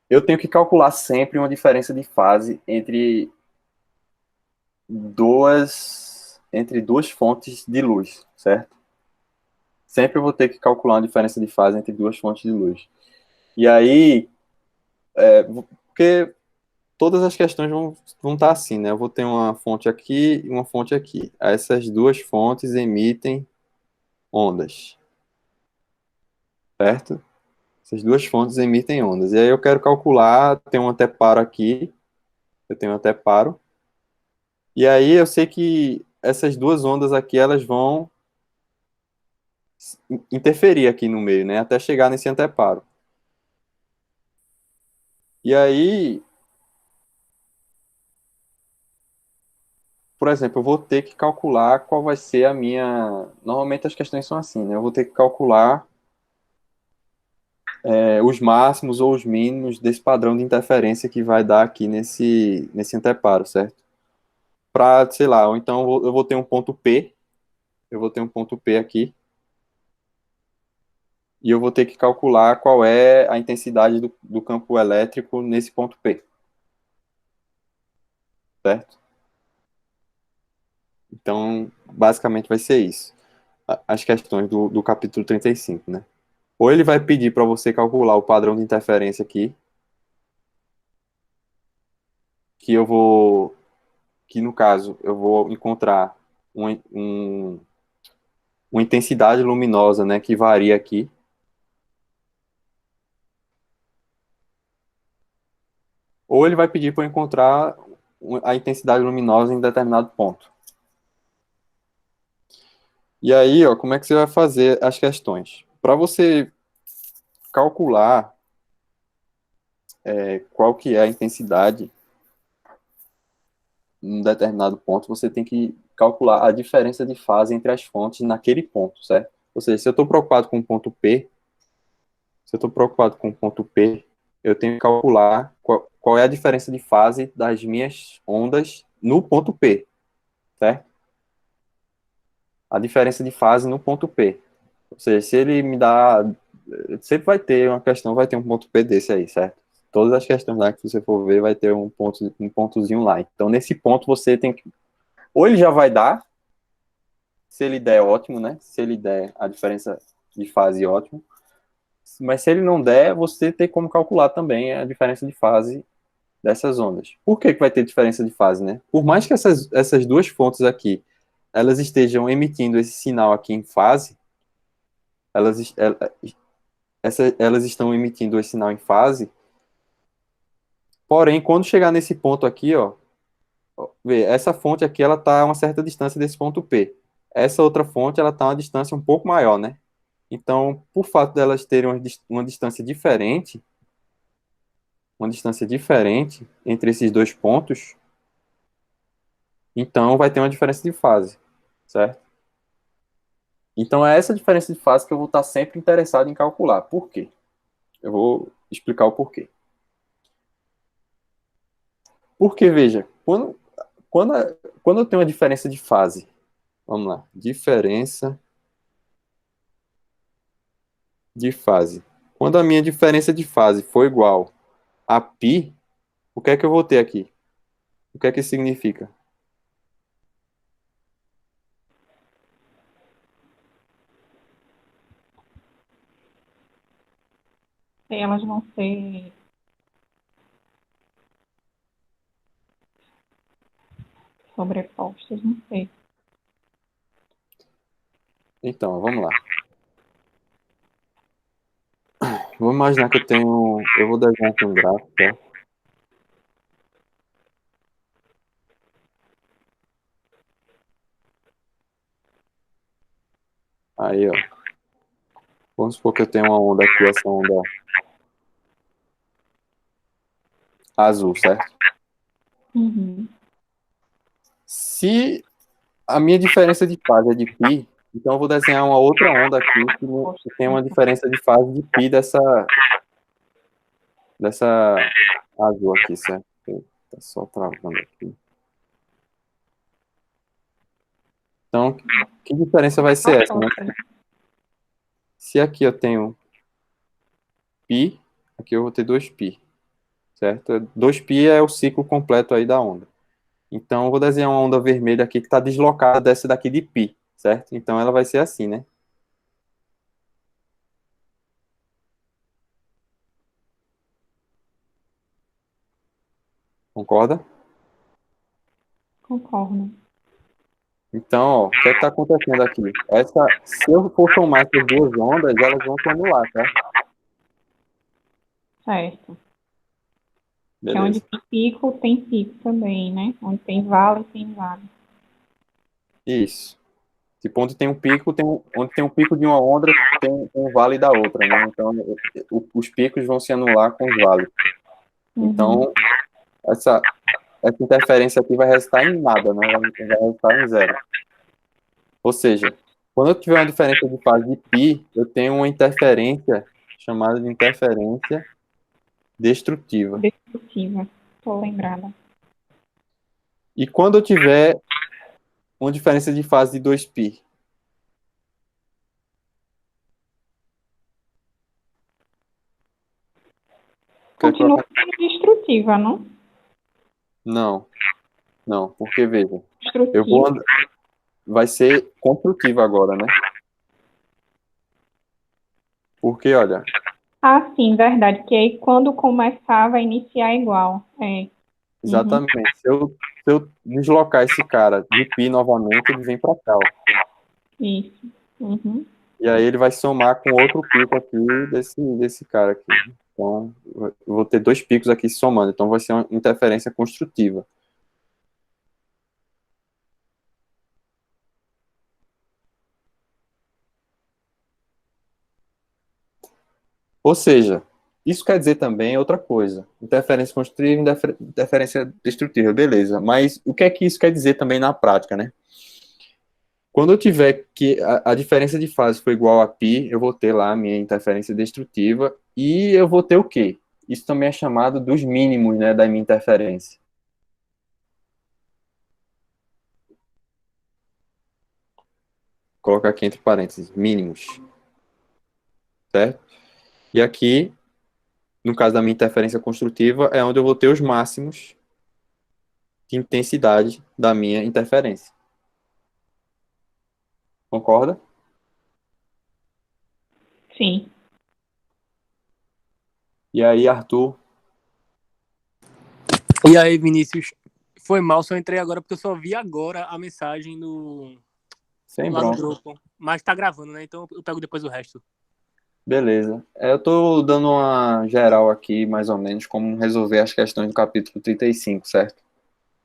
eu tenho que calcular sempre uma diferença de fase entre duas fontes de luz, certo? Sempre eu vou ter que calcular uma diferença de fase entre duas fontes de luz. E aí, porque todas as questões vão estar assim, né? Eu vou ter uma fonte aqui e uma fonte aqui. Essas duas fontes emitem ondas, certo? Essas duas fontes emitem ondas. E aí eu quero calcular, tem um anteparo aqui, eu tenho um anteparo. E aí eu sei que essas duas ondas aqui, elas vão interferir aqui no meio, né? Até chegar nesse anteparo. E aí, por exemplo, eu vou ter que calcular qual vai ser a minha. Normalmente as questões são assim, né? Eu vou ter que calcular os máximos ou os mínimos desse padrão de interferência que vai dar aqui nesse anteparo, certo? Para, sei lá, ou então eu vou ter um ponto P, eu vou ter um ponto P aqui, e eu vou ter que calcular qual é a intensidade do campo elétrico nesse ponto P, certo? Então, basicamente vai ser isso. As questões do capítulo 35, né? Ou ele vai pedir para você calcular o padrão de interferência aqui, que eu vou, que no caso, eu vou encontrar uma intensidade luminosa, né, que varia aqui. Ou ele vai pedir para eu encontrar a intensidade luminosa em determinado ponto. E aí, ó, como é que você vai fazer as questões? Para você calcular qual que é a intensidade em um determinado ponto, você tem que calcular a diferença de fase entre as fontes naquele ponto, certo? Ou seja, se eu estou preocupado com o ponto P, se eu estou preocupado com o ponto P, eu tenho que calcular qual é a diferença de fase das minhas ondas no ponto P, certo? A diferença de fase no ponto P. Ou seja, se ele me dá. Sempre vai ter uma questão, vai ter um ponto P desse aí, certo? Todas as questões lá que você for ver, vai ter um pontozinho lá. Então, nesse ponto, você tem que. Ou ele já vai dar, se ele der, ótimo, né? Se ele der a diferença de fase, ótimo. Mas se ele não der, você tem como calcular também a diferença de fase dessas ondas. Por que vai ter diferença de fase, né? Por mais que essas duas fontes aqui, elas estejam emitindo esse sinal aqui em fase, elas, elas estão emitindo esse sinal em fase, porém, quando chegar nesse ponto aqui, ó, vê, essa fonte aqui, ela está a uma certa distância desse ponto P. Essa outra fonte, ela está a uma distância um pouco maior, né? Então, por fato delas terem uma distância diferente entre esses dois pontos, então vai ter uma diferença de fase, certo? Então é essa diferença de fase que eu vou estar sempre interessado em calcular. Por quê? Eu vou explicar o porquê. Porque, veja, quando, quando eu tenho uma diferença de fase, vamos lá, diferença de fase. Quando a minha diferença de fase for igual a π, o que é que eu vou ter aqui? O que é que isso significa? Elas vão ser sobrepostas, não sei. Então, vamos lá. Vamos imaginar que eu tenho. Eu vou desenhar aqui um gráfico, tá? Aí, ó. Vamos supor que eu tenho uma onda aqui, essa onda azul, certo? Uhum. Se a minha diferença de fase é de π, então eu vou desenhar uma outra onda aqui que tem uma diferença de fase de π dessa azul aqui, certo? Tá só travando aqui. Então, que diferença vai ser essa, né? Se aqui eu tenho π, aqui eu vou ter 2π. certo? 2π é o ciclo completo aí da onda. Então, eu vou desenhar uma onda vermelha aqui que está deslocada dessa daqui de π, certo? Então, ela vai ser assim, né? Concorda? Concordo. Então, ó, o que é que está acontecendo aqui? Se eu for somar essas duas ondas, elas vão se anular, tá? Certo. Que é onde Beleza. tem pico também, né? Onde tem vale, tem vale. Isso. Tipo, onde tem um pico, onde tem um pico de uma onda, tem um vale da outra, né? Então, os picos vão se anular com os vales. Uhum. Então, essa interferência aqui vai resultar em nada, né? Vai resultar em zero. Ou seja, quando eu tiver uma diferença de fase de π, eu tenho uma interferência chamada de interferência destrutiva. Destrutiva. Tô lembrada. E quando eu tiver uma diferença de fase de 2π, o que é que vai Continua acontecer? sendo destrutiva, não? Não, não, porque veja, eu vou Destrutiva. andar, vai ser construtiva agora, né? Porque, olha, Ah, sim, verdade. Que aí quando começar vai iniciar igual. É. Uhum. exatamente, se eu deslocar esse cara de π novamente, ele vem para cá, ó. Isso. Uhum. E aí ele vai somar com outro pico aqui desse cara aqui. Então, eu vou ter dois picos aqui se somando. Então, vai ser uma interferência construtiva. Ou seja, isso quer dizer também outra coisa. Interferência construtiva e interferência destrutiva, beleza. Mas o que é que isso quer dizer também na prática, né? Quando eu tiver que a diferença de fase for igual a π, eu vou ter lá a minha interferência destrutiva e eu vou ter o quê? Isso também é chamado dos mínimos, né, da minha interferência. Coloca aqui entre parênteses, mínimos, certo? E aqui, no caso da minha interferência construtiva, é onde eu vou ter os máximos de intensidade da minha interferência. Concorda? Sim. E aí, Arthur? E aí, Vinícius? Foi mal, só entrei agora porque eu só vi agora a mensagem Sem lá no bronca. grupo. Mas tá gravando, né? Então eu pego depois o resto. Beleza. Eu tô dando uma geral aqui, mais ou menos, como resolver as questões do capítulo 35, certo?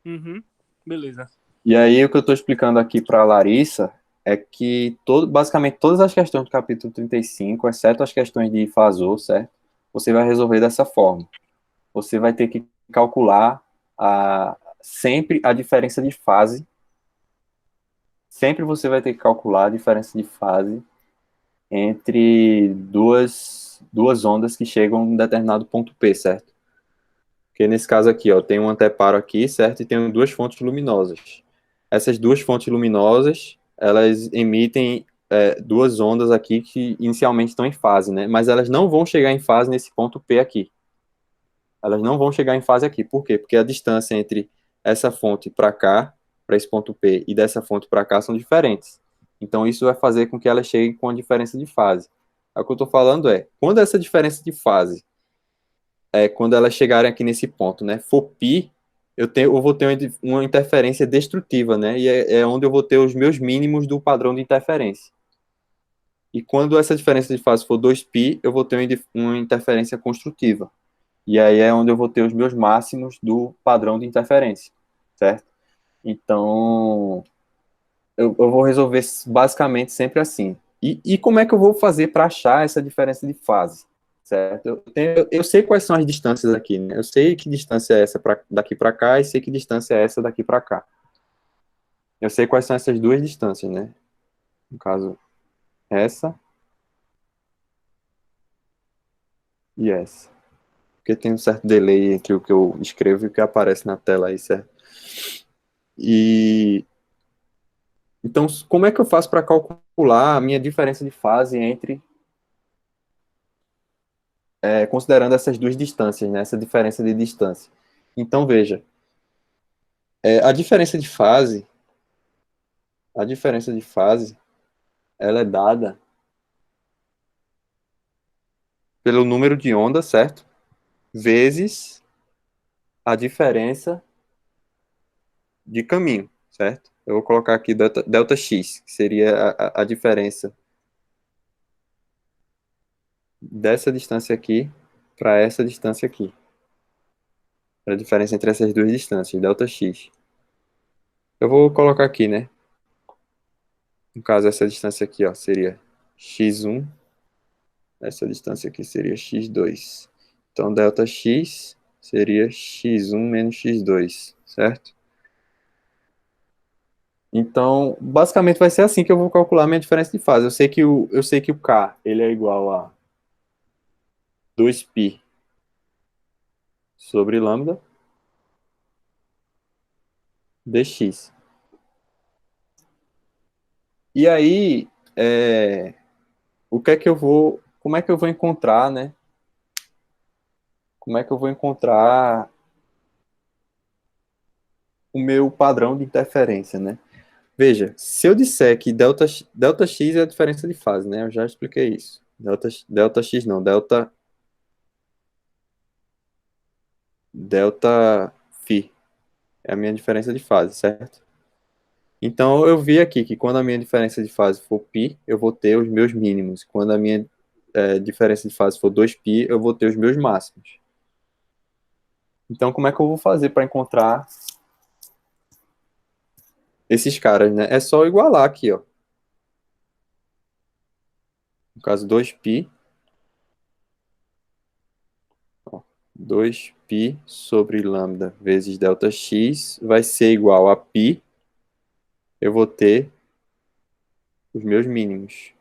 Uhum. Beleza. E aí, o que eu tô explicando aqui para Larissa é que basicamente todas as questões do capítulo 35, exceto as questões de fasor, certo? Você vai resolver dessa forma. Você vai ter que calcular sempre a diferença de fase. Sempre você vai ter que calcular a diferença de fase entre duas ondas que chegam em um determinado ponto P, certo? Porque nesse caso aqui, ó, tem um anteparo aqui, certo? E tem duas fontes luminosas. Essas duas fontes luminosas, elas emitem duas ondas aqui que inicialmente estão em fase, né? Mas elas não vão chegar em fase nesse ponto P aqui. Elas não vão chegar em fase aqui. Por quê? Porque a distância entre essa fonte para cá, para esse ponto P, e dessa fonte para cá são diferentes. Então, isso vai fazer com que elas cheguem com a diferença de fase. O que eu estou falando quando essa diferença de fase, quando elas chegarem aqui nesse ponto, né, for π, eu vou ter uma interferência destrutiva, né, e é onde eu vou ter os meus mínimos do padrão de interferência. E quando essa diferença de fase for 2π, eu vou ter uma interferência construtiva. E aí é onde eu vou ter os meus máximos do padrão de interferência, certo? Então, eu vou resolver basicamente sempre assim. E como é que eu vou fazer para achar essa diferença de fase, certo? Eu sei quais são as distâncias aqui, né? Eu sei que distância é essa daqui para cá e sei que distância é essa daqui para cá. Eu sei quais são essas duas distâncias, né? No caso, essa e essa. Porque tem um certo delay entre o que eu escrevo e o que aparece na tela aí, certo? E então, como é que eu faço para calcular a minha diferença de fase entre considerando essas duas distâncias, né? Essa diferença de distância. Então, veja, a diferença de fase, ela é dada pelo número de ondas, certo? Vezes a diferença de caminho, certo? Eu vou colocar aqui delta x, que seria a diferença dessa distância aqui para essa distância aqui. A diferença entre essas duas distâncias, delta x. Eu vou colocar aqui, né? No caso, essa distância aqui, ó, seria x1. Essa distância aqui seria x2. Então, delta x seria x1 menos x2, certo? Então, basicamente vai ser assim que eu vou calcular a minha diferença de fase. Eu sei que o K ele é igual a 2π sobre lambda dx. E aí, como é que eu vou encontrar, né? Como é que eu vou encontrar o meu padrão de interferência, né? Veja, se eu disser que delta x é a diferença de fase, né? Eu já expliquei isso. Delta x não, delta phi é a minha diferença de fase, certo? Então, eu vi aqui que quando a minha diferença de fase for π, eu vou ter os meus mínimos. Quando a minha diferença de fase for 2π, eu vou ter os meus máximos. Então, como é que eu vou fazer para encontrar esses caras, né? É só igualar aqui, ó. No caso, 2π, ó, 2π sobre lambda vezes delta x vai ser igual a π. Eu vou ter os meus mínimos.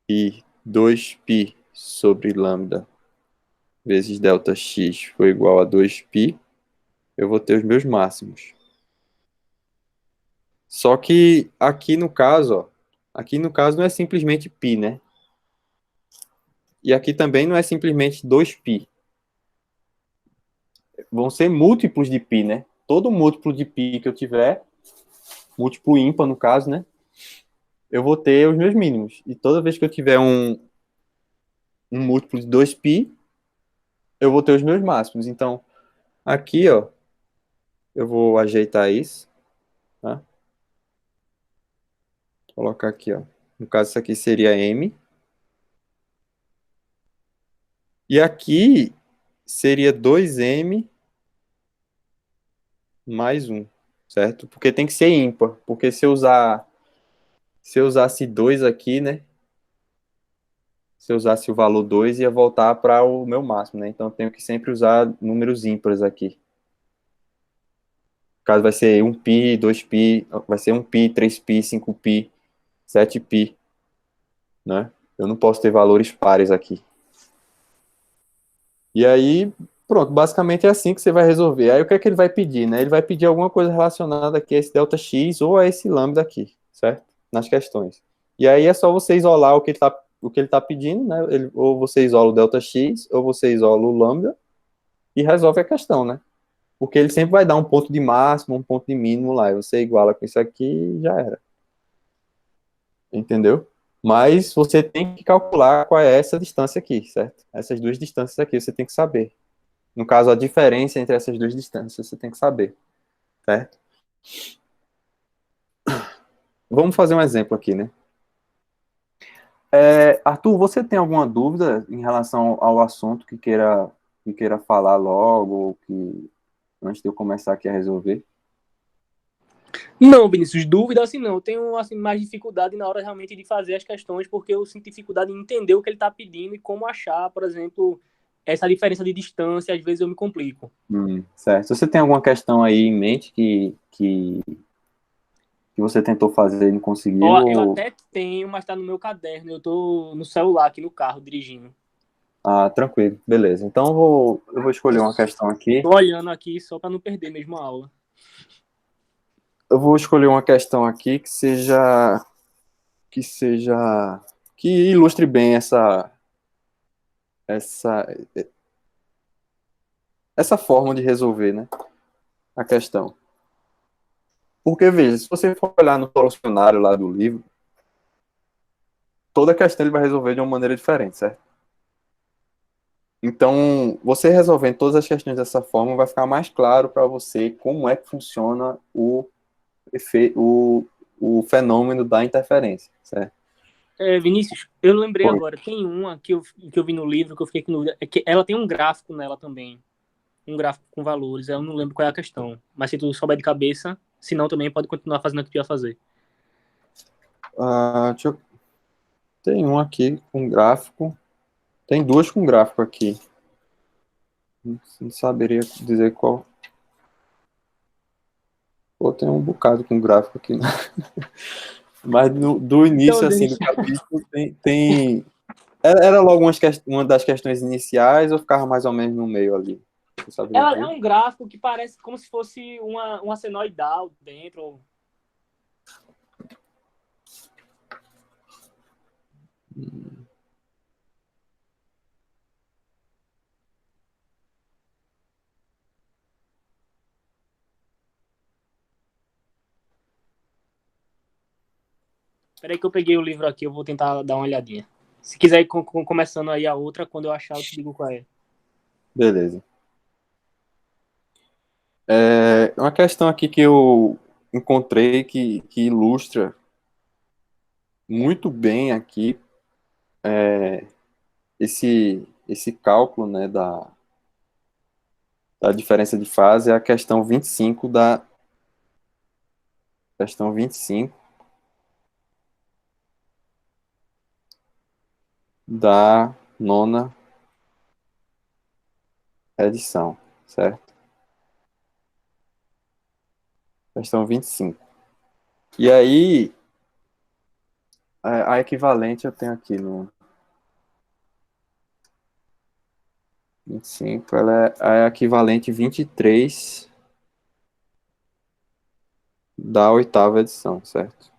E 2π sobre lambda vezes delta x foi igual a 2π, eu vou ter os meus máximos. Só que aqui no caso, ó, aqui no caso não é simplesmente π, né? E aqui também não é simplesmente 2π. Vão ser múltiplos de π, né? Todo múltiplo de π que eu tiver, múltiplo ímpar no caso, né? Eu vou ter os meus mínimos. E toda vez que eu tiver um múltiplo de 2π, eu vou ter os meus máximos. Então, aqui, ó, eu vou ajeitar isso, tá? Colocar aqui, ó. No caso, isso aqui seria M. E aqui seria 2M mais 1, certo? Porque tem que ser ímpar. Porque se eu usasse 2 aqui, né? Se eu usasse o valor 2, ia voltar para o meu máximo, né? Então, eu tenho que sempre usar números ímpares aqui. No caso, vai ser 1π, 2π, vai ser 1π, 3π, 5π, 7π, né? Eu não posso ter valores pares aqui. E aí, pronto, basicamente é assim que você vai resolver. Aí o que é que ele vai pedir, né? Ele vai pedir alguma coisa relacionada aqui a esse delta x ou a esse lambda aqui, certo? Nas questões. E aí é só você isolar o que ele tá pedindo, né? Ou você isola o delta x, ou você isola o lambda e resolve a questão, né? Porque ele sempre vai dar um ponto de máximo, um ponto de mínimo lá. E você iguala com isso aqui e já era. Entendeu? Mas você tem que calcular qual é essa distância aqui, certo? Essas duas distâncias aqui você tem que saber. No caso, a diferença entre essas duas distâncias, você tem que saber, certo? Vamos fazer um exemplo aqui, né? Arthur, você tem alguma dúvida em relação ao assunto que queira falar logo, ou que antes de eu começar aqui a resolver? Não, Vinícius, dúvida assim não. Eu tenho assim, mais dificuldade na hora realmente de fazer as questões, porque eu sinto dificuldade em entender o que ele está pedindo e como achar, por exemplo, essa diferença de distância. Às vezes eu me complico. Certo. Você tem alguma questão aí em mente que você tentou fazer e não conseguiu? Ó, eu até tenho, mas está no meu caderno. Eu tô no celular aqui no carro dirigindo. Ah, tranquilo, beleza. Então eu vou escolher uma questão aqui. Tô olhando aqui só para não perder mesmo a aula. Eu vou escolher uma questão aqui que ilustre bem essa, essa forma de resolver, né, a questão. Porque, veja, se você for olhar no solucionário lá do livro, toda questão ele vai resolver de uma maneira diferente, certo? Então, você resolvendo todas as questões dessa forma, vai ficar mais claro para você como é que funciona o fenômeno da interferência, certo? Vinícius, eu lembrei Oi. agora, tem uma que eu vi no livro que eu fiquei com dúvida, é que ela tem um gráfico nela também, um gráfico com valores, eu não lembro qual é a questão, mas se tu souber de cabeça, se não também pode continuar fazendo o que tu ia fazer. Tem um aqui com gráfico, tem duas com gráfico aqui. Não saberia dizer qual. Pô, tem um bocado com gráfico aqui, né? Mas do Então, início, assim, do Denis, capítulo, era logo uma das questões iniciais ou ficava mais ou menos no meio ali? Você saberia ela é dizer? um gráfico que parece como se fosse uma senoidal dentro. Peraí que eu peguei o livro aqui, eu vou tentar dar uma olhadinha. Se quiser ir começando aí a outra, quando eu achar, eu te digo qual é. Beleza. Uma questão aqui que eu encontrei que ilustra muito bem aqui esse cálculo, né, da diferença de fase é a questão 25 da nona edição, certo? Questão 25. E aí, a equivalente eu tenho aqui no 25, ela é a equivalente 23 da oitava edição, certo?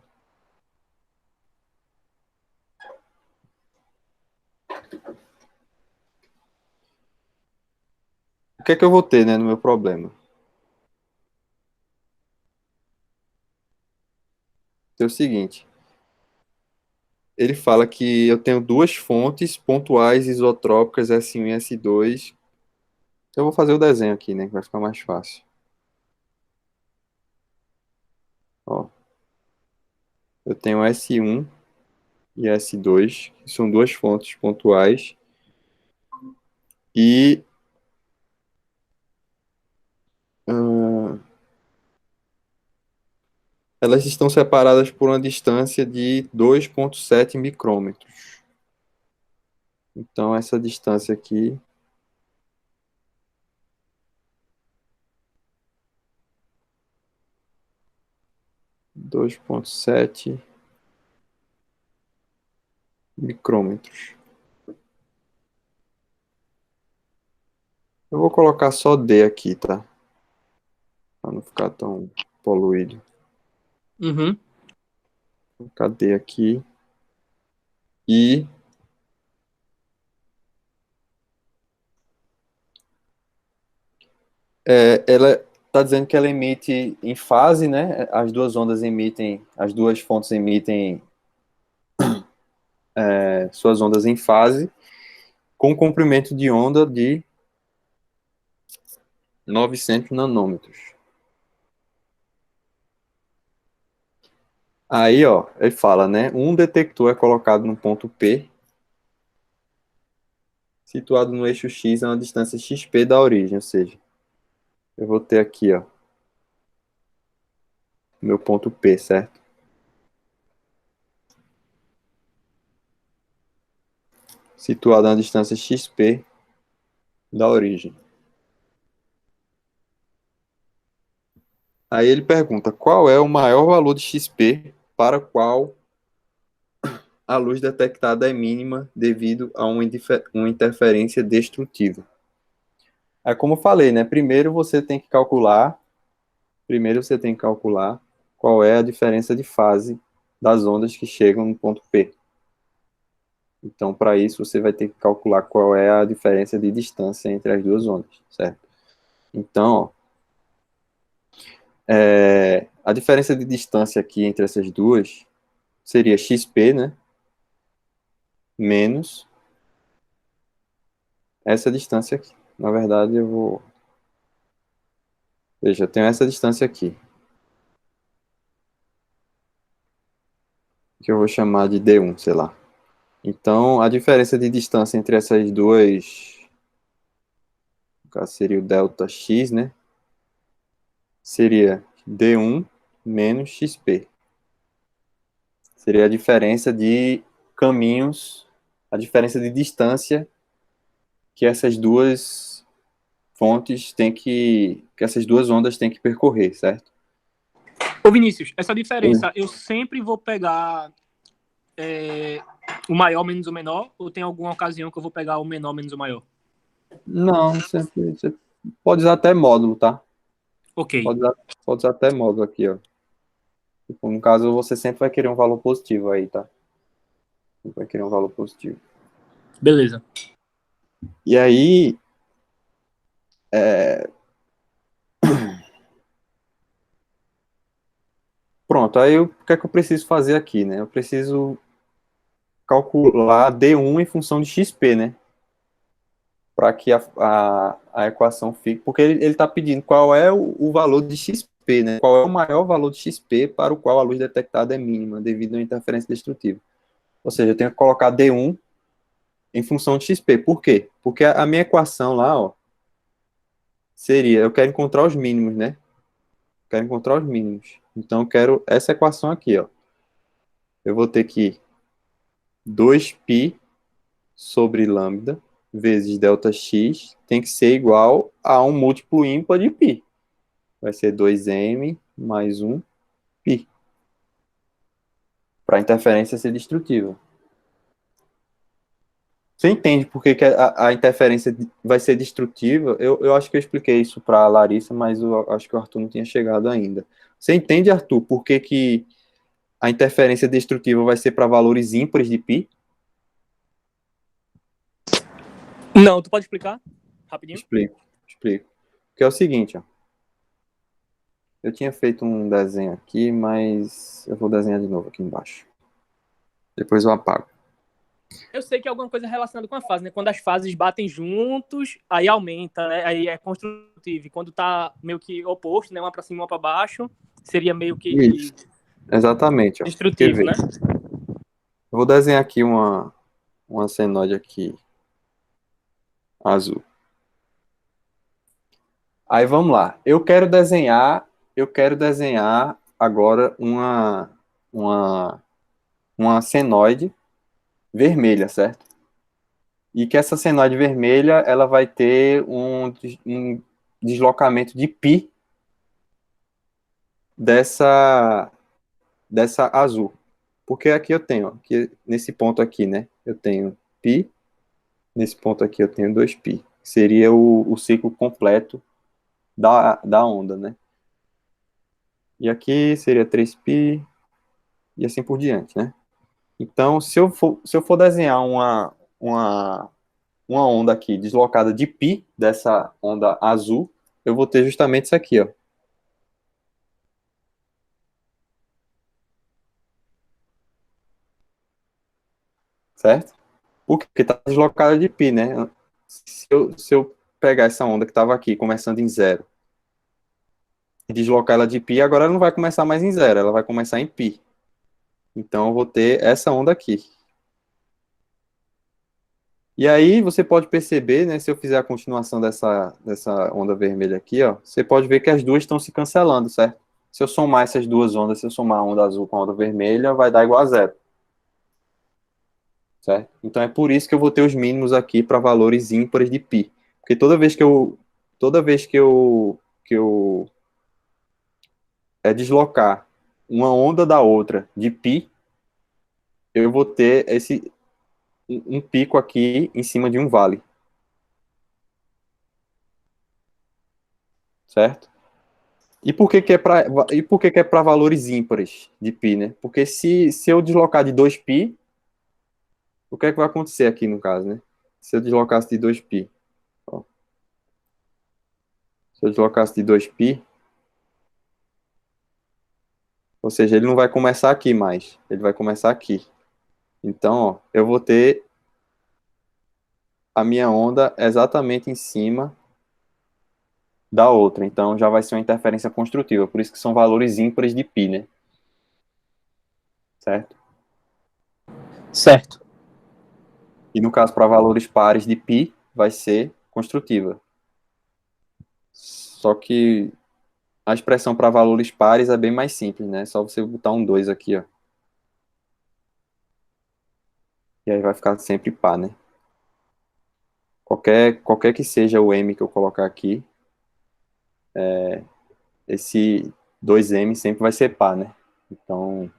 O que é que eu vou ter, né, no meu problema? É o seguinte, ele fala que eu tenho duas fontes pontuais isotrópicas S1 e S2. Eu vou fazer o desenho aqui, né, que vai ficar mais fácil. Ó, eu tenho S1 e S2, que são duas fontes pontuais, e ah, elas estão separadas por uma distância de 2,7 micrômetros. Então, essa distância aqui 2,7 micrômetros. Eu vou colocar só D aqui, tá? Para não ficar tão poluído. Uhum. Vou colocar D aqui. E ela está dizendo que ela emite em fase, né? As duas fontes emitem suas ondas em fase, com comprimento de onda de 900 nanômetros. Aí, ó, ele fala, né? Um detector é colocado no ponto P, situado no eixo X a uma distância XP da origem, ou seja, eu vou ter aqui, ó, meu ponto P, certo? Situado a uma distância XP da origem. Aí ele pergunta, qual é o maior valor de XP para o qual a luz detectada é mínima devido a uma interferência destrutiva? É como eu falei, né? Primeiro você tem que calcular qual é a diferença de fase das ondas que chegam no ponto P. Então, para isso, você vai ter que calcular qual é a diferença de distância entre as duas ondas, certo? Então, a diferença de distância aqui entre essas duas seria xp, né? Menos essa distância aqui. Na verdade, eu vou... Veja, eu tenho essa distância aqui, que eu vou chamar de D1, sei lá. Então, a diferença de distância entre essas duas, no caso seria o delta x, né? Seria D1 menos XP. Seria a diferença de caminhos, a diferença de distância que essas duas fontes têm que essas duas ondas têm que percorrer, certo? Ô, Vinícius, essa diferença, eu sempre vou pegar o maior menos o menor, ou tem alguma ocasião que eu vou pegar o menor menos o maior? Não, você pode usar até módulo, tá? Ok, Pode usar até módulo aqui, ó. Tipo, no caso, você sempre vai querer um valor positivo aí, tá? Sempre vai querer um valor positivo. beleza. E aí, pronto, aí o que é que eu preciso fazer aqui, né? Eu preciso calcular D1 em função de XP, né? Para que a equação fique... Porque ele está pedindo qual é o valor de XP, né? Qual é o maior valor de XP para o qual a luz detectada é mínima, devido à interferência destrutiva. Ou seja, eu tenho que colocar D1 em função de XP. Por quê? Porque a minha equação lá, ó, seria... Eu quero encontrar os mínimos, né? Quero encontrar os mínimos. Então, eu quero essa equação aqui, ó. Eu vou ter que 2π sobre lambda vezes delta x tem que ser igual a um múltiplo ímpar de π. Vai ser 2m mais 1π. Para a interferência ser destrutiva. Você entende por que a interferência vai ser destrutiva? Eu acho que eu expliquei isso para a Larissa, mas eu acho que o Arthur não tinha chegado ainda. Você entende, Arthur, por que a interferência destrutiva vai ser para valores ímpares de π? Não, tu pode explicar? Rapidinho? Explico. Que é o seguinte, ó. Eu tinha feito um desenho aqui, mas eu vou desenhar de novo aqui embaixo. Depois eu apago. Eu sei que é alguma coisa relacionada com a fase, né? Quando as fases batem juntos, aí aumenta, né? Aí é construtivo. E quando tá meio que oposto, né? Uma para cima, uma para baixo, seria meio que Isso. Exatamente, ó. Quer destrutivo, ver? né? Eu vou desenhar aqui uma senoide aqui azul. Aí vamos lá. Eu quero desenhar agora uma senoide vermelha, certo? E que essa senoide vermelha, ela vai ter um deslocamento de π dessa azul. Porque aqui eu tenho, ó, aqui, nesse ponto aqui, né? Eu tenho π, nesse ponto aqui eu tenho 2π. Seria o ciclo completo da onda, né? E aqui seria 3π e assim por diante, né? Então, se eu for desenhar uma onda aqui deslocada de π dessa onda azul, eu vou ter justamente isso aqui, ó. Certo? Porque está deslocada de π, né? Se eu pegar essa onda que estava aqui, começando em zero, e deslocar ela de π, agora ela não vai começar mais em zero, ela vai começar em π. Então, eu vou ter essa onda aqui. E aí, você pode perceber, né, se eu fizer a continuação dessa onda vermelha aqui, ó, você pode ver que as duas estão se cancelando, certo? Se eu somar essas duas ondas, se eu somar a onda azul com a onda vermelha, vai dar igual a zero. Certo? Então, é por isso que eu vou ter os mínimos aqui para valores ímpares de π. Porque toda vez que eu deslocar uma onda da outra de π, eu vou ter um pico aqui em cima de um vale. Certo? E por que é para valores ímpares de π, né? Porque se eu deslocar de 2π, O que é que vai acontecer aqui no caso, né? Se eu deslocasse de 2π, ó. Se eu deslocasse de 2π, ou seja, ele não vai começar aqui mais, ele vai começar aqui. Então, ó, eu vou ter a minha onda exatamente em cima da outra. Então, já vai ser uma interferência construtiva. Por isso que são valores ímpares de π, né? Certo? Certo. E no caso, para valores pares de π, vai ser construtiva. Só que a expressão para valores pares é bem mais simples, né? É só você botar um 2 aqui, ó. E aí vai ficar sempre pá, né? Qualquer que seja o m que eu colocar aqui, esse 2m sempre vai ser pá, né? Então,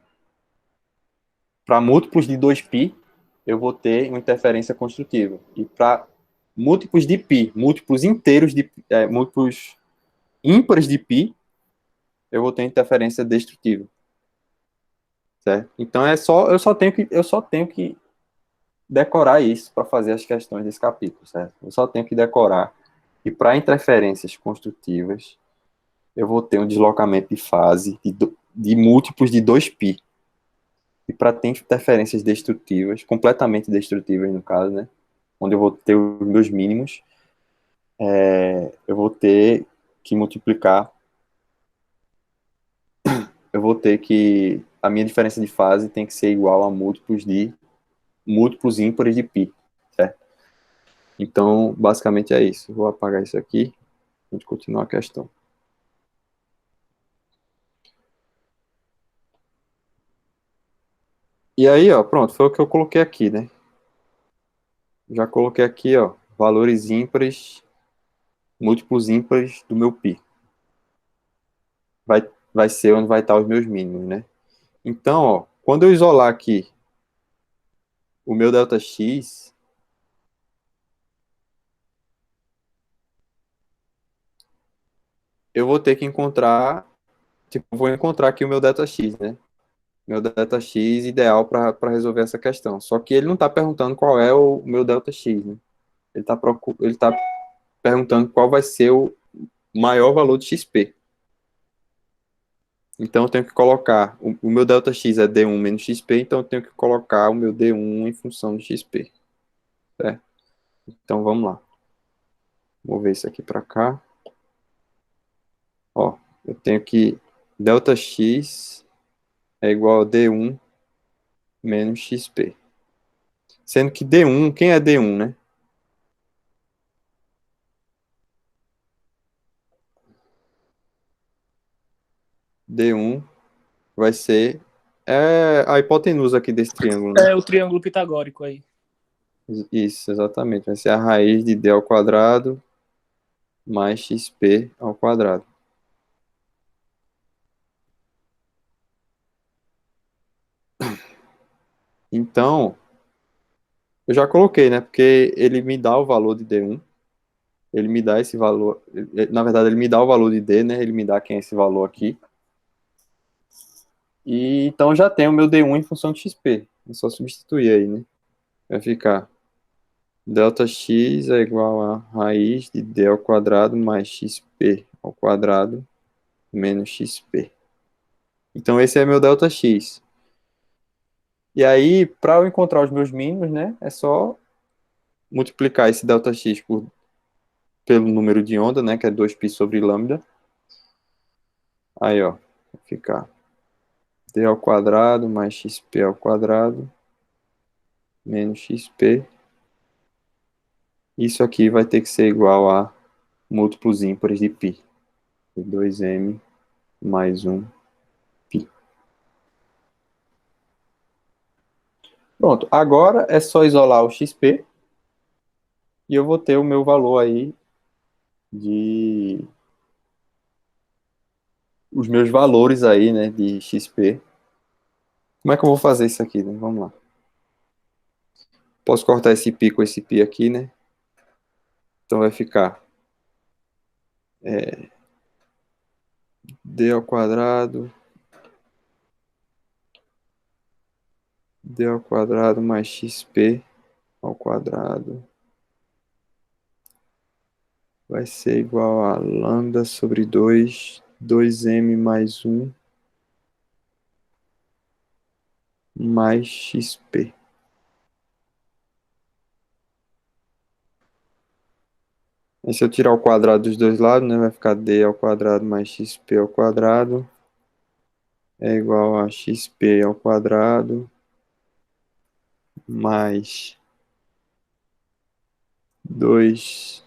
para múltiplos de 2π, eu vou ter uma interferência construtiva. E para múltiplos de π, múltiplos inteiros de múltiplos ímpares de π, eu vou ter interferência destrutiva. Certo? Então eu só tenho que decorar isso para fazer as questões desse capítulo, certo? Eu só tenho que decorar que para interferências construtivas eu vou ter um deslocamento de fase de múltiplos de 2π. E para ter interferências destrutivas, completamente destrutivas no caso, né? Onde eu vou ter os meus mínimos, eu vou ter que multiplicar, eu vou ter que, a minha diferença de fase tem que ser igual a múltiplos ímpares de π, certo? Então, basicamente é isso. Vou apagar isso aqui, a gente continua a questão. E aí, ó, pronto, foi o que eu coloquei aqui, né? Já coloquei aqui, ó, valores ímpares, múltiplos ímpares do meu π. Vai ser onde vai estar os meus mínimos, né? Então, ó, quando eu isolar aqui o meu ΔX, eu vou ter que encontrar, tipo, vou encontrar aqui o meu ΔX, né? Meu ΔX ideal para resolver essa questão. Só que ele não está perguntando qual é o meu ΔX, né? Ele tá perguntando qual vai ser o maior valor de XP. Então eu tenho que colocar, o meu ΔX é D1 menos XP, então eu tenho que colocar o meu D1 em função de XP. Certo? Então vamos lá. Vou mover isso aqui para cá. Ó, eu tenho que ΔX é igual a D1 menos XP. Sendo que D1, quem é D1, né? D1 vai ser a hipotenusa aqui desse triângulo, né? É o triângulo pitagórico aí. Isso, exatamente. Vai ser a raiz de D ao quadrado mais XP ao quadrado. Então, eu já coloquei, né? Porque ele me dá o valor de D1. Ele me dá esse valor. Na verdade, ele me dá o valor de D, né? Ele me dá quem é esse valor aqui. E então já tenho o meu D1 em função de XP. É só substituir aí, né? Vai ficar ΔX é igual a raiz de D ao quadrado mais XP ao quadrado menos XP. Então esse é meu ΔX. E aí, para eu encontrar os meus mínimos, né? É só multiplicar esse ΔX pelo número de onda, né? Que é 2π sobre lambda. Aí, ó, vai ficar D ao quadrado mais XP ao quadrado menos XP. Isso aqui vai ter que ser igual a múltiplos ímpares de π. 2m mais 1π. Pronto, agora é só isolar o XP e eu vou ter o meu valor aí de... os meus valores aí, né, de XP. Como é que eu vou fazer isso aqui, né? Vamos lá. Posso cortar esse π com esse π aqui, né? Então vai ficar D ao quadrado D ao quadrado mais XP ao quadrado vai ser igual a lambda sobre 2m mais 1 mais XP. E se eu tirar o quadrado dos dois lados, né, vai ficar D ao quadrado mais XP ao quadrado é igual a XP ao quadrado mais 2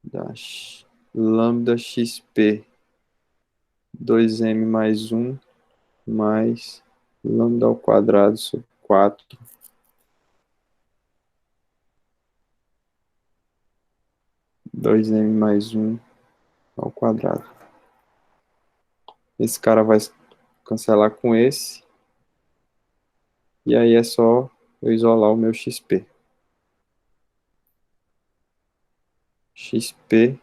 das lambda XP 2m mais 1 mais lambda ao quadrado sobre 4 2m mais 1 ao quadrado. Esse cara vai cancelar com esse. E aí é só eu isolar o meu XP. XP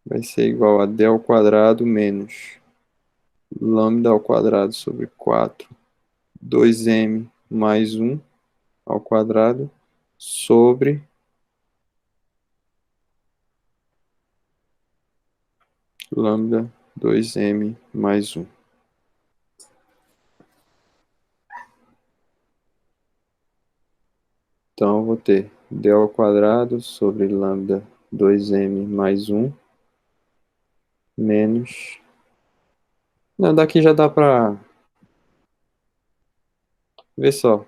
vai ser igual a D ao quadrado menos lambda ao quadrado sobre 4, 2m mais 1 ao quadrado sobre lambda 2m mais 1. Então, eu vou ter D ao quadrado sobre lambda 2m mais 1 menos... Não, daqui já dá para ver só.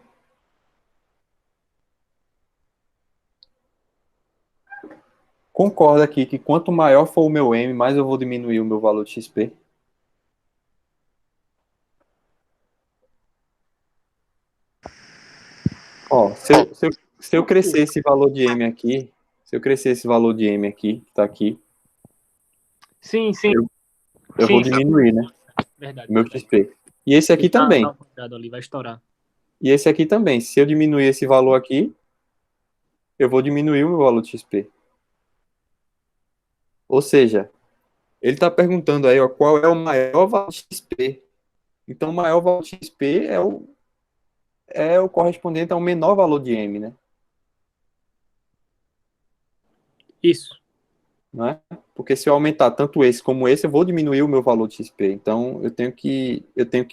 Concorda aqui que quanto maior for o meu M, mais eu vou diminuir o meu valor de XP? Ó, se eu crescer esse valor de M aqui, se eu crescer esse valor de M aqui, que tá aqui, Sim, sim. eu Sim, vou diminuir, né? verdade, O meu verdade. XP. E esse aqui também. Tá cuidado ali, vai estourar. E esse aqui também. Se eu diminuir esse valor aqui, eu vou diminuir o meu valor de XP. Ou seja, ele está perguntando aí, ó, qual é o maior valor de XP. Então, o maior valor de XP é o correspondente ao menor valor de M, né? Isso. Não é? Porque se eu aumentar tanto esse como esse, eu vou diminuir o meu valor de XP. Então, eu tenho que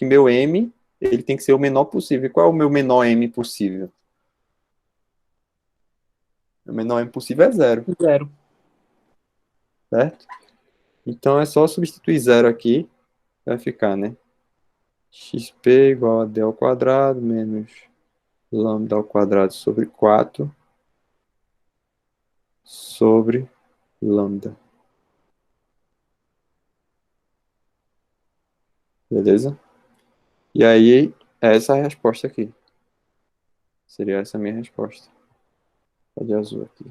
meu M, ele tem que ser o menor possível. E qual é o meu menor M possível? O menor M possível é 0, Zero. certo? Então, é só substituir 0 aqui, vai ficar, né? XP igual a D ao quadrado menos lambda ao quadrado sobre 4 sobre lambda. Beleza? E aí, essa é a resposta aqui. Seria essa a minha resposta. Tá de azul aqui.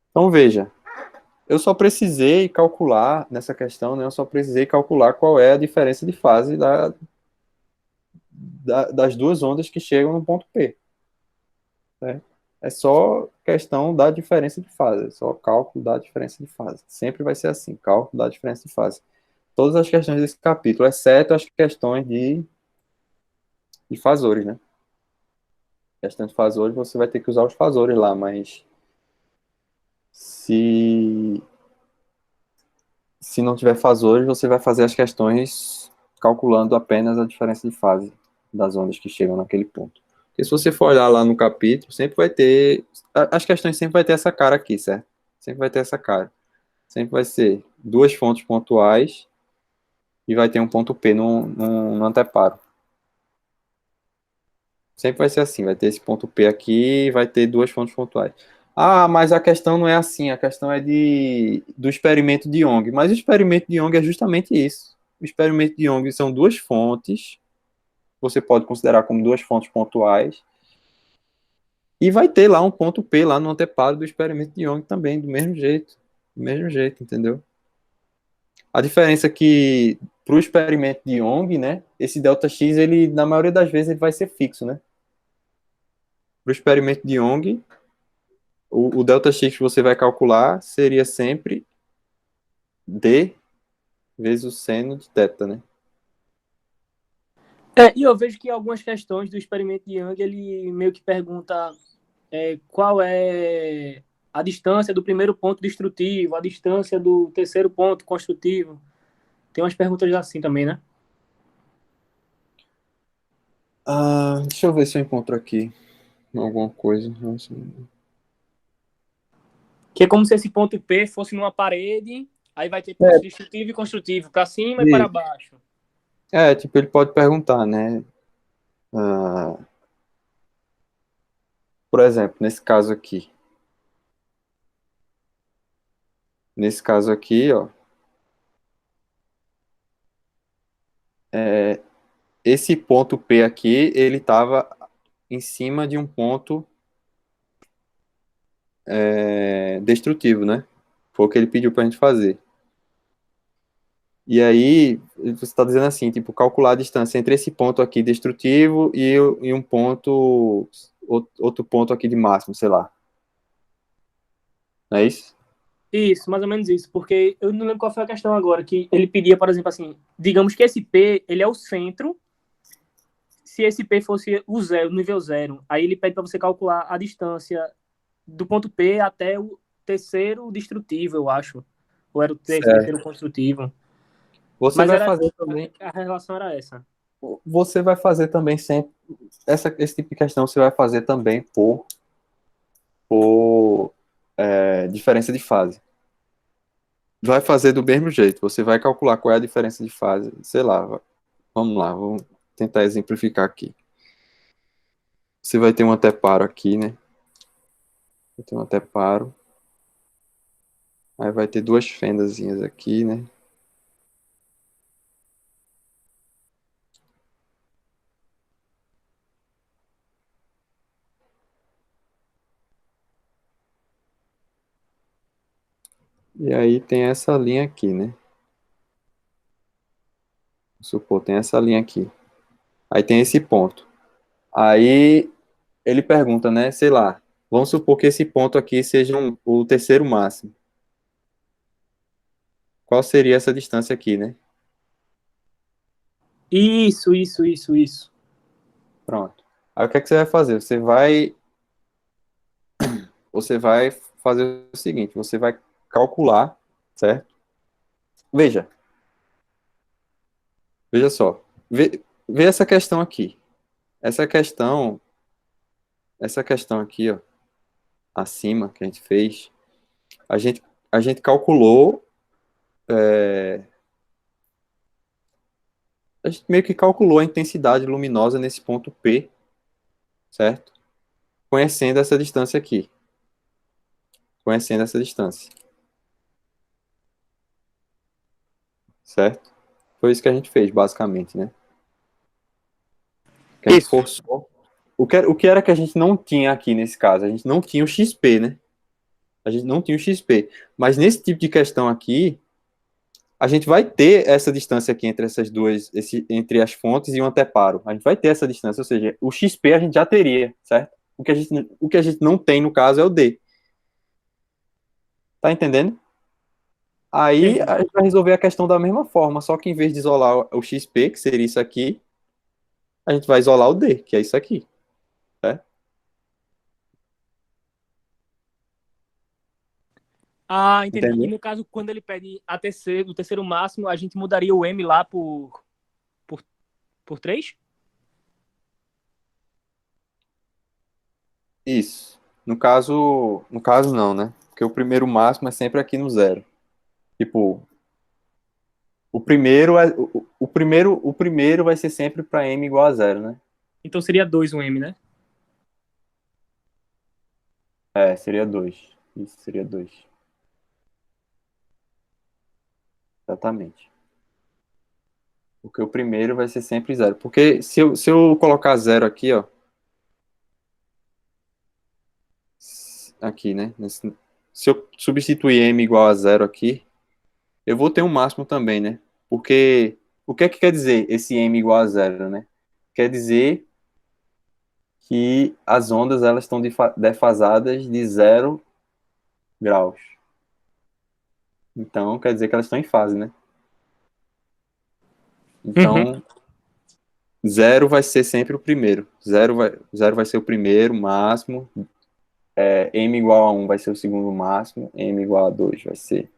Então, veja. Eu só precisei calcular, nessa questão, né? Eu só precisei calcular qual é a diferença de fase das duas ondas que chegam no ponto P. Né? É só questão da diferença de fase. É só cálculo da diferença de fase. Sempre vai ser assim, cálculo da diferença de fase. Todas as questões desse capítulo, exceto as questões de fasores, né? Questão de fasores, você vai ter que usar os fasores lá, mas se não tiver fasores, você vai fazer as questões calculando apenas a diferença de fase das ondas que chegam naquele ponto. Porque se você for olhar lá no capítulo, sempre vai ter, as questões sempre vai ter essa cara aqui, certo? Sempre vai ter essa cara. Sempre vai ser duas fontes pontuais e vai ter um ponto P no anteparo. Sempre vai ser assim, vai ter esse ponto P aqui e vai ter duas fontes pontuais. Ah, mas a questão não é assim, a questão é do experimento de Young. Mas o experimento de Young é justamente isso. O experimento de Young são duas fontes, você pode considerar como duas fontes pontuais, e vai ter lá um ponto P lá no anteparo do experimento de Young também, do mesmo jeito, entendeu? A diferença é que para o experimento de Young, né, esse ΔX, ele, na maioria das vezes, ele vai ser fixo, né? Para o experimento de Young, o ΔX que você vai calcular seria sempre D vezes o seno de θ, né? E eu vejo que algumas questões do experimento de Young, ele meio que pergunta qual é a distância do primeiro ponto destrutivo, a distância do terceiro ponto construtivo. Tem umas perguntas assim também, né? Deixa eu ver se eu encontro aqui alguma coisa. Que é como se esse ponto P fosse numa parede, aí vai ter pontos É, destrutivo e construtivo, para cima e para baixo. tipo, ele pode perguntar, né? Ah, por exemplo, nesse caso aqui, ó, esse ponto P aqui, ele estava em cima de um ponto destrutivo, né? Foi o que ele pediu para a gente fazer. E aí, você está dizendo assim, tipo, calcular a distância entre esse ponto aqui destrutivo e um ponto, outro ponto aqui de máximo, sei lá. Não é isso? Isso, mais ou menos isso, porque eu não lembro qual foi a questão agora, que ele pedia, por exemplo, assim, digamos que esse P, ele é o centro, se esse P fosse o zero, nível zero, aí ele pede para você calcular a distância do ponto P até o terceiro destrutivo, eu acho, ou era o Certo. terceiro construtivo, Você mas vai era fazer também, a relação era essa. você vai fazer também sempre, esse tipo de questão você vai fazer também por diferença de fase. Vai fazer do mesmo jeito, você vai calcular qual é a diferença de fase, sei lá, vamos lá, vamos tentar exemplificar aqui. Você vai ter um anteparo aqui, né? Vai ter um anteparo. Aí vai ter duas fendazinhas aqui, né? E aí tem essa linha aqui, né? Vamos supor, tem essa linha aqui. Aí tem esse ponto. Aí ele pergunta, né? Sei lá, vamos supor que esse ponto aqui seja o terceiro máximo. Qual seria essa distância aqui, né? Isso. Pronto. Aí o que é que você vai fazer? Você vai fazer o seguinte, você vai calcular, certo? Veja, veja só. Vê essa questão aqui. Essa questão, essa questão aqui, ó, acima que a gente fez, a gente, a gente calculou, a gente meio que calculou a intensidade luminosa nesse ponto P, certo? Conhecendo essa distância aqui, conhecendo essa distância, certo? Foi isso que a gente fez, basicamente, né? Que a gente Isso. forçou. O que era que a gente não tinha aqui nesse caso? A gente não tinha o XP, né? A gente não tinha o XP. Mas nesse tipo de questão aqui, a gente vai ter essa distância aqui entre essas duas, entre as fontes e o anteparo. A gente vai ter essa distância, ou seja, o XP a gente já teria, certo? O que a gente não tem, no caso, é o D. Tá entendendo? Aí Entendi. a gente vai resolver a questão da mesma forma, só que em vez de isolar o XP, que seria isso aqui, a gente vai isolar o D, que é isso aqui, certo? Ah, entendi. E Entendeu? no caso, quando ele pede o terceiro máximo, a gente mudaria o M lá por, por 3? Isso. No caso não, né? Porque o primeiro máximo é sempre aqui no zero. Tipo, o primeiro vai ser sempre para m igual a zero, né? Então seria 2 um M, né? Seria 2. Isso seria 2. Exatamente. Porque o primeiro vai ser sempre zero. Porque se eu colocar zero aqui, ó, aqui, né? Se eu substituir m igual a zero aqui, eu vou ter um máximo também, né? Porque o que é que quer dizer esse m igual a zero, né? Quer dizer que as ondas elas estão defasadas de 0 graus. Então, quer dizer que elas estão em fase, né? Uhum. Então, 0 vai ser sempre o primeiro. 0 vai ser o primeiro máximo. M igual a 1 vai ser o segundo máximo. M igual a 2 vai ser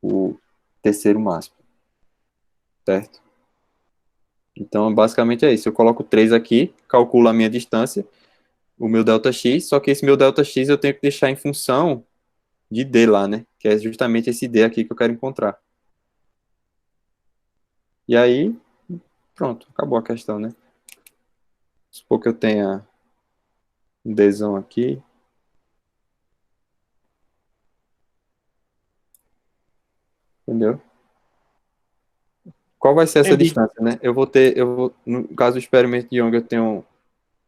o terceiro máximo. Certo? Então, basicamente é isso. Eu coloco 3 aqui, calculo a minha distância, o meu ΔX, só que esse meu ΔX eu tenho que deixar em função de D lá, né? Que é justamente esse D aqui que eu quero encontrar. E aí, pronto, acabou a questão, né? Supor que eu tenha um Dzão aqui. Entendeu? Qual vai ser essa Entendi. distância, né? No caso do experimento de Young, eu tenho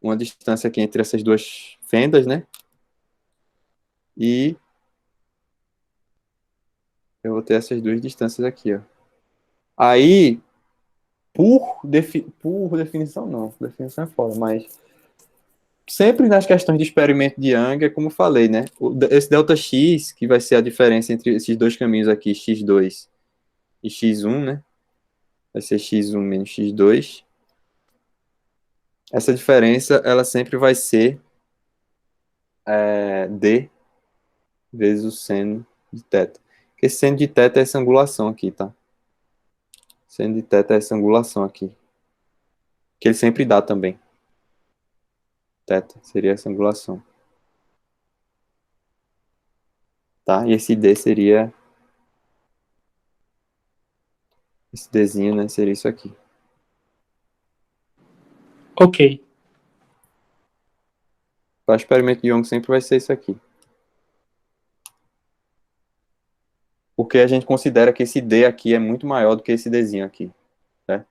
uma distância aqui entre essas duas fendas, né? E eu vou ter essas duas distâncias aqui, ó. Aí, por definição, não. Definição é foda, mas sempre nas questões de experimento de Young, é como eu falei, né? Esse ΔX, que vai ser a diferença entre esses dois caminhos aqui, x2 e x1, né? Vai ser x1 menos x2. Essa diferença, ela sempre vai ser d vezes o seno de θ. Porque seno de θ é essa angulação aqui, tá? Seno de θ é essa angulação aqui. Que ele sempre dá também. Θ seria essa angulação. Tá? E esse d seria... Esse dzinho, né? Seria isso aqui. Ok. Para o experimento de Young sempre vai ser isso aqui. Porque a gente considera que esse d aqui é muito maior do que esse dzinho aqui. Né?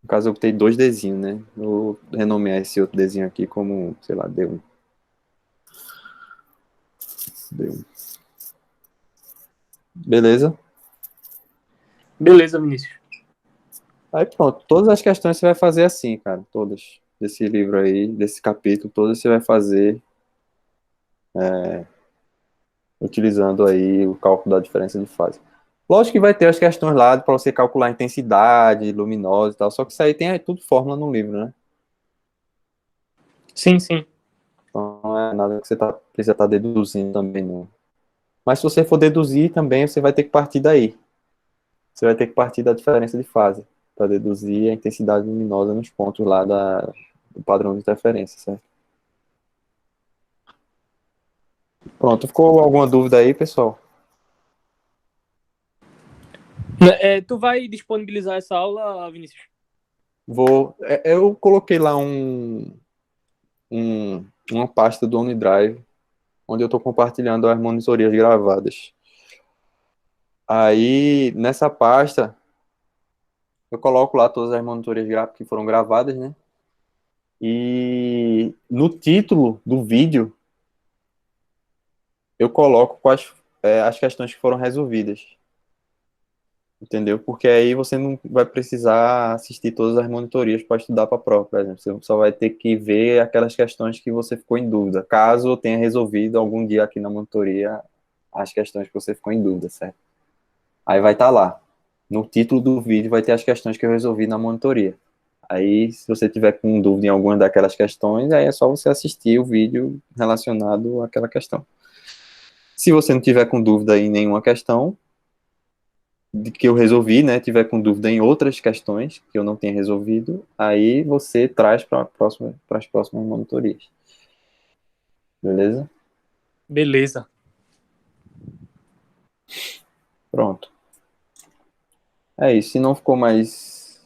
No caso, eu botei dois dzinhos, né? Vou renomear esse outro dzinho aqui como, sei lá, D1. D1. Beleza? Beleza, Vinícius. Aí pronto, todas as questões você vai fazer assim, cara, todas. Desse livro aí, desse capítulo, todas você vai fazer utilizando aí o cálculo da diferença de fase. Lógico que vai ter as questões lá para você calcular a intensidade, luminosa e tal, só que isso aí tem tudo fórmula no livro, né? Sim, sim. Então não é nada que você precisa estar deduzindo também, não. Mas se você for deduzir também, você vai ter que partir daí. Você vai ter que partir da diferença de fase para deduzir a intensidade luminosa nos pontos lá do padrão de interferência, certo? Pronto, ficou alguma dúvida aí, pessoal? Tu vai disponibilizar essa aula, Vinícius? Eu coloquei lá uma pasta do OneDrive, onde eu estou compartilhando as monitorias gravadas. Aí, nessa pasta, eu coloco lá todas as monitorias que foram gravadas, né? E no título do vídeo, eu coloco quais as questões que foram resolvidas. Entendeu? Porque aí você não vai precisar assistir todas as monitorias para estudar para a prova, por exemplo. Você só vai ter que ver aquelas questões que você ficou em dúvida, caso eu tenha resolvido algum dia aqui na monitoria as questões que você ficou em dúvida, certo? Aí vai estar lá. No título do vídeo vai ter as questões que eu resolvi na monitoria. Aí, se você tiver com dúvida em alguma daquelas questões, aí é só você assistir o vídeo relacionado àquela questão. Se você não tiver com dúvida em nenhuma questão, de que eu resolvi, né, tiver com dúvida em outras questões que eu não tenha resolvido, aí você traz para as próximas monitorias. Beleza? Beleza. Pronto. É isso. Se não ficou mais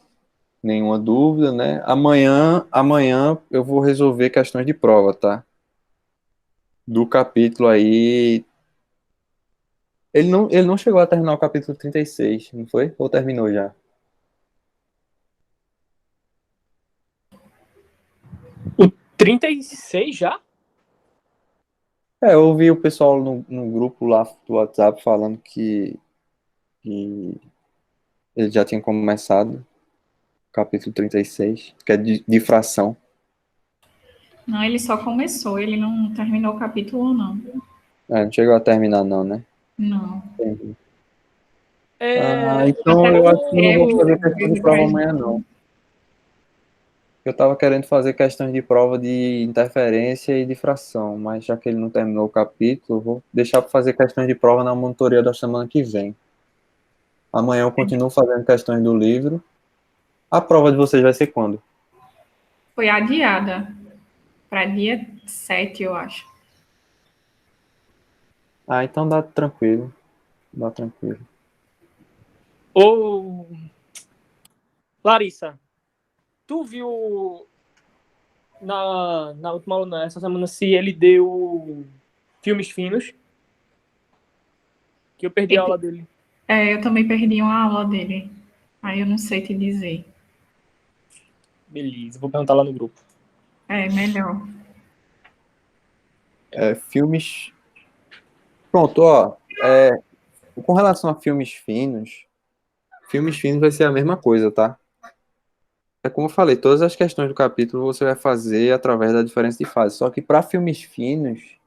nenhuma dúvida, né? Amanhã eu vou resolver questões de prova, tá? Do capítulo aí. Ele não chegou a terminar o capítulo 36, não foi? Ou terminou já? 36 já? Eu ouvi o pessoal no grupo lá do WhatsApp falando que ele já tinha começado capítulo 36, que é de fração. Não, ele só começou, ele não terminou o capítulo, não. Não chegou a terminar não, né? Não. Entendi. Até Então eu acho que eu porque não é vou fazer muita questão de coisa pra prova amanhã, gente. não. Eu estava querendo fazer questões de prova de interferência e difração, mas já que ele não terminou o capítulo, eu vou deixar para fazer questões de prova na monitoria da semana que vem. Amanhã eu continuo fazendo questões do livro. A prova de vocês vai ser quando? Foi adiada para dia 7, eu acho. Então dá tranquilo. Dá tranquilo. Ô, Larissa, tu viu na última aula, nessa semana, se ele deu filmes finos? Que eu perdi a aula dele. Eu também perdi uma aula dele. Aí eu não sei te dizer. Beleza, vou perguntar lá no grupo. É melhor. Filmes. Pronto, ó. Com relação a filmes finos vai ser a mesma coisa, tá? É como eu falei, todas as questões do capítulo você vai fazer através da diferença de fase. Só que para filmes finos,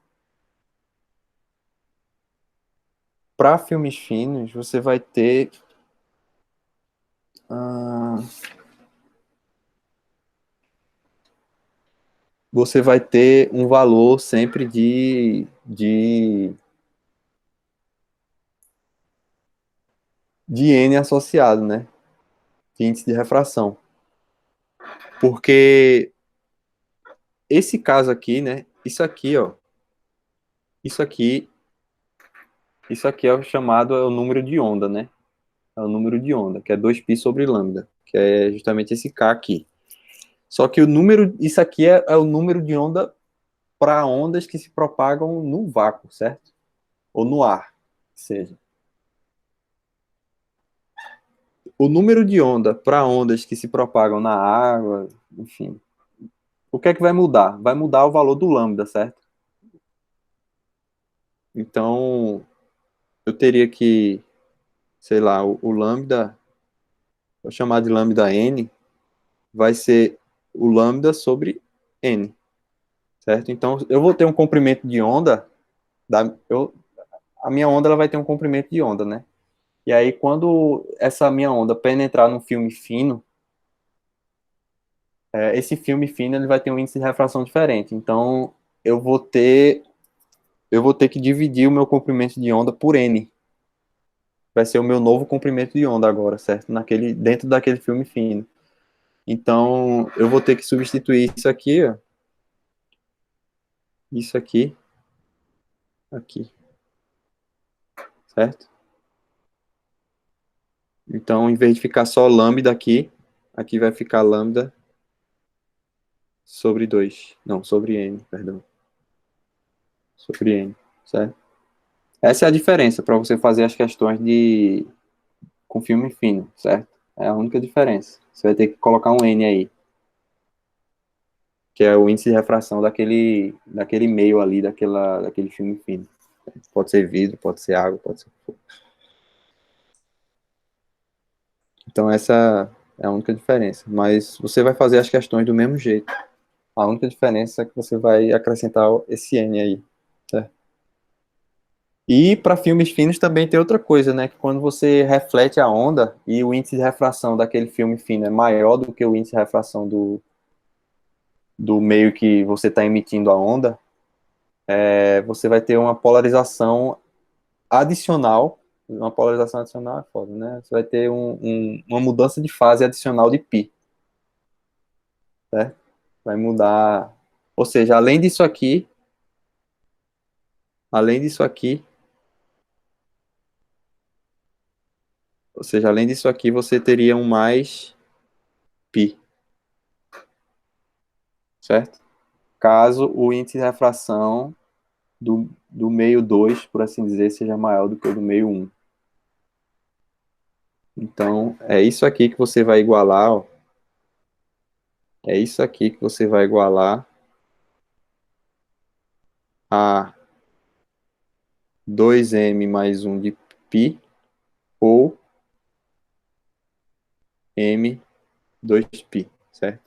você vai ter. ah, Você vai ter um valor sempre de N associado, né? De índice de refração. Porque esse caso aqui, né? Isso aqui, ó. Isso aqui, isso aqui é o chamado é o número de onda, né? É o número de onda, que é 2π sobre lambda, que é justamente esse K aqui. Só que isso aqui é o número de onda para ondas que se propagam no vácuo, certo? Ou no ar, seja. O número de onda para ondas que se propagam na água, enfim. O que é que vai mudar? Vai mudar o valor do lambda, certo? Então, eu teria que, sei lá, o lambda, vou chamar de lambda n, vai ser o lambda sobre n, certo? Então, eu vou ter um comprimento de onda, a minha onda ela vai ter um comprimento de onda, né? E aí, quando essa minha onda penetrar num filme fino, esse filme fino ele vai ter um índice de refração diferente. Então, eu vou ter, eu vou ter que dividir o meu comprimento de onda por n. Vai ser o meu novo comprimento de onda agora, certo? Dentro daquele filme fino. Então, eu vou ter que substituir isso aqui, ó, isso aqui, aqui, certo? Então, em vez de ficar só lambda aqui vai ficar lambda sobre 2. Não, sobre n, perdão. Sobre n, certo? Essa é a diferença para você fazer as questões com filme fino, certo? É a única diferença. Você vai ter que colocar um n aí, que é o índice de refração daquele meio ali, daquele filme fino. Pode ser vidro, pode ser água, pode ser fogo. Então essa é a única diferença. Mas você vai fazer as questões do mesmo jeito. A única diferença é que você vai acrescentar esse N aí. Certo? E para filmes finos também tem outra coisa, né? Que quando você reflete a onda e o índice de refração daquele filme fino é maior do que o índice de refração do meio que você está emitindo a onda, você vai ter uma polarização adicional. Uma polarização adicional é foda, né? Você vai ter uma mudança de fase adicional de π. Certo? Vai mudar. Ou seja, além disso aqui, ou seja, além disso aqui, você teria um mais π, certo? Caso o índice de refração do meio 2, por assim dizer, seja maior do que o do meio 1. Então, é isso aqui que você vai igualar, ó. É isso aqui que você vai igualar a 2m mais 1 de π ou m 2π, certo?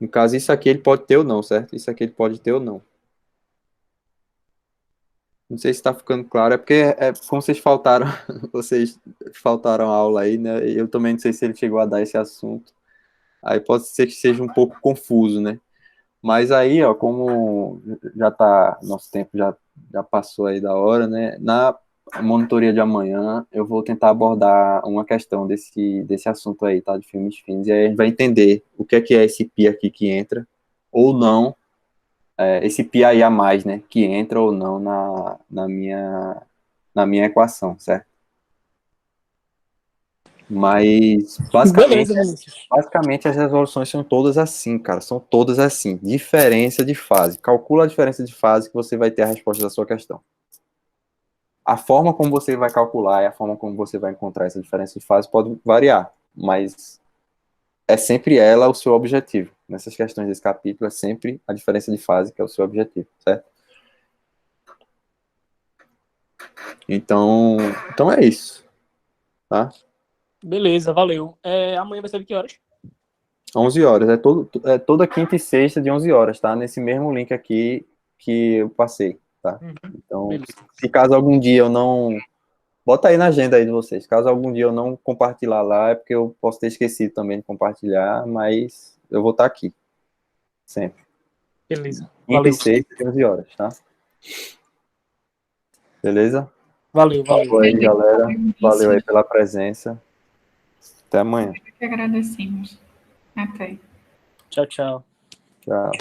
No caso, isso aqui ele pode ter ou não, certo? Isso aqui ele pode ter ou não. Não sei se está ficando claro, é porque como vocês faltaram aula aí, né? Eu também não sei se ele chegou a dar esse assunto. Aí pode ser que seja um pouco confuso, né? Mas aí, ó, como nosso tempo já passou aí da hora, né? Na monitoria de amanhã, eu vou tentar abordar uma questão desse assunto aí, tá? De filmes fins. E aí a gente vai entender o que é esse pi aqui que entra, ou não, esse pi aí a mais, né? Que entra ou não na minha equação, certo? Mas, Beleza, Vinícius. basicamente, as resoluções são todas assim, cara. São todas assim. Diferença de fase. Calcula a diferença de fase que você vai ter a resposta da sua questão. A forma como você vai calcular e a forma como você vai encontrar essa diferença de fase pode variar, mas é sempre ela o seu objetivo. Nessas questões desse capítulo, é sempre a diferença de fase que é o seu objetivo, certo? Então é isso, tá? Beleza, valeu. Amanhã vai ser de que horas? 11 horas. Toda quinta e sexta de 11 horas, tá? Nesse mesmo link aqui que eu passei, tá? Então, Beleza. se caso algum dia eu não... Bota aí na agenda aí de vocês. Caso algum dia eu não compartilhar lá, é porque eu posso ter esquecido também de compartilhar, mas eu vou estar aqui. Sempre. Beleza. Quinta Valeu. e sexta, 11 horas, tá? Beleza? Valeu. Valeu aí, galera. Valeu aí pela presença. Até amanhã. Que agradecemos. Até. Tchau, tchau. Tchau.